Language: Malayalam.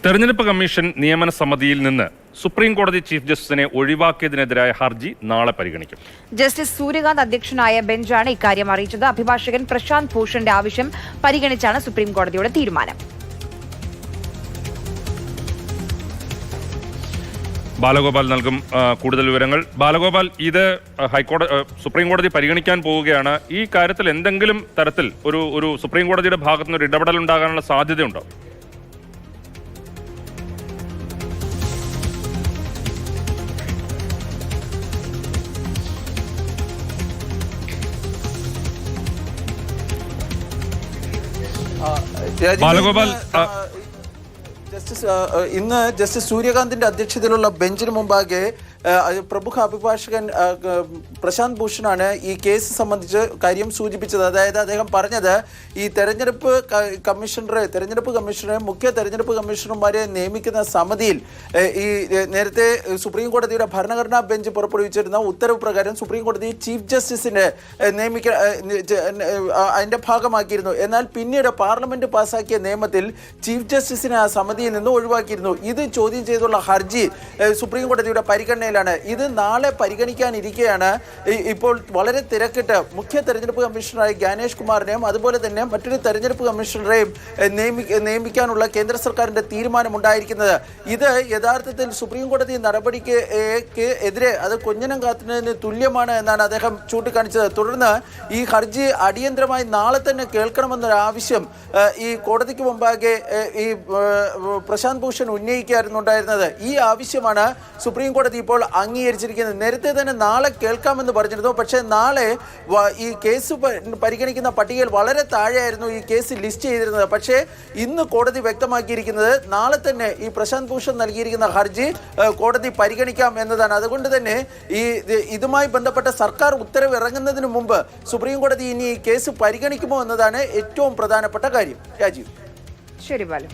തെരഞ്ഞെടുപ്പ് കമ്മീഷൻ നിയമന സമിതിയിൽ നിന്ന് സുപ്രീം കോടതി ചീഫ് ജസ്റ്റിസിനെ ഒഴിവാക്കിയതിനെതിരായ ഹർജി നാളെ പരിഗണിക്കും. ജസ്റ്റിസ് സൂര്യകാന്ത് അധ്യക്ഷനായ ബെഞ്ചാണ് ഇക്കാര്യം അറിയിച്ചത്. അഭിഭാഷകൻ പ്രശാന്ത് ഭൂഷന്റെ ആവശ്യം പരിഗണിച്ചാണ് സുപ്രീം കോടതിയുടെ തീരുമാനം. ബാലഗോപാൽ നൽകും കൂടുതൽ വിവരങ്ങൾ. ബാലഗോപാൽ, ഇത് സുപ്രീം കോടതി പരിഗണിക്കാൻ പോവുകയാണ്. ഈ കാര്യത്തിൽ എന്തെങ്കിലും തരത്തിൽ ഒരു സുപ്രീം കോടതിയുടെ ഭാഗത്തുനിന്ന് ഒരു ഇടപെടൽ ഉണ്ടാകാനുള്ള സാധ്യതയുണ്ടോ? ബാലഗോപാൽ, ഇന്ന് ജസ്റ്റിസ് സൂര്യകാന്തിന്റെ അധ്യക്ഷതയിലുള്ള ബെഞ്ചിന് മുമ്പാകെ പ്രമുഖ അഭിഭാഷകൻ പ്രശാന്ത് ഭൂഷണാണ് ഈ കേസ് സംബന്ധിച്ച് കാര്യം സൂചിപ്പിച്ചത്. അതായത് അദ്ദേഹം പറഞ്ഞത് ഈ തെരഞ്ഞെടുപ്പ് കമ്മീഷണറെ മുഖ്യ തെരഞ്ഞെടുപ്പ് കമ്മീഷണർമാരെ നിയമിക്കുന്ന സമിതിയിൽ ഈ നേരത്തെ സുപ്രീം കോടതിയുടെ ഭരണഘടനാ ബെഞ്ച് പുറപ്പെടുവിച്ചിരുന്ന ഉത്തരവ് പ്രകാരം സുപ്രീം കോടതി ചീഫ് ജസ്റ്റിസിനെ അതിന്റെ ഭാഗമാക്കിയിരുന്നു. എന്നാൽ പിന്നീട് പാർലമെന്റ് പാസാക്കിയ നിയമത്തിൽ ചീഫ് ജസ്റ്റിസിനെ ആ സമിതിയിൽ നിന്ന് ഒഴിവാക്കിയിരുന്നു. ഇത് ചോദ്യം ചെയ്തുള്ള ഹർജി സുപ്രീം കോടതിയുടെ പരിഗണന. ഇത് നാളെ പരിഗണിക്കാനിരിക്കെയാണ് ഇപ്പോൾ വളരെ തിരക്കിട്ട് മുഖ്യ തെരഞ്ഞെടുപ്പ് കമ്മീഷണറായ ജ്ഞാനേഷ് കുമാറിനെയും അതുപോലെ തന്നെ മറ്റൊരു തെരഞ്ഞെടുപ്പ് കമ്മീഷണറെയും നിയമിക്കാനുള്ള കേന്ദ്ര സർക്കാരിന്റെ തീരുമാനമുണ്ടായിരിക്കുന്നത്. ഇത് യഥാർത്ഥത്തിൽ സുപ്രീം കോടതി നടപടിക്ക് എതിരെ അത് കൊഞ്ഞനം കാത്തുന്നതിന് തുല്യമാണ് എന്നാണ് അദ്ദേഹം ചൂണ്ടിക്കാണിച്ചത്. തുടർന്ന് ഈ ഹർജി അടിയന്തരമായി നാളെ തന്നെ കേൾക്കണമെന്നൊരു ആവശ്യം ഈ കോടതിക്ക് മുമ്പാകെ ഈ പ്രശാന്ത് ഭൂഷൺ ഉന്നയിക്കാറുണ്ടായിരുന്നത്. ഈ ആവശ്യമാണ് സുപ്രീം കോടതി ഇപ്പോൾ അംഗീകരിച്ചിരിക്കുന്നത്. നേരത്തെ തന്നെ നാളെ കേൾക്കാമെന്ന് പറഞ്ഞിരുന്നു. പക്ഷേ നാളെ ഈ കേസ് പരിഗണിക്കുന്ന പട്ടികയിൽ വളരെ താഴെയായിരുന്നു ഈ കേസ് ലിസ്റ്റ് ചെയ്തിരുന്നത്. പക്ഷേ ഇന്ന് കോടതി വ്യക്തമാക്കിയിരിക്കുന്നത് നാളെ തന്നെ ഈ പ്രശാന്ത് ഭൂഷൺ നൽകിയിരിക്കുന്ന ഹർജി കോടതി പരിഗണിക്കാം എന്നതാണ്. അതുകൊണ്ട് തന്നെ ഇതുമായി ബന്ധപ്പെട്ട സർക്കാർ ഉത്തരവ് ഇറങ്ങുന്നതിന് മുമ്പ് സുപ്രീം കോടതി ഇനി ഈ കേസ് പരിഗണിക്കുമോ എന്നതാണ് ഏറ്റവും പ്രധാനപ്പെട്ട കാര്യം. രാജീവ്. ശരി ബാലു.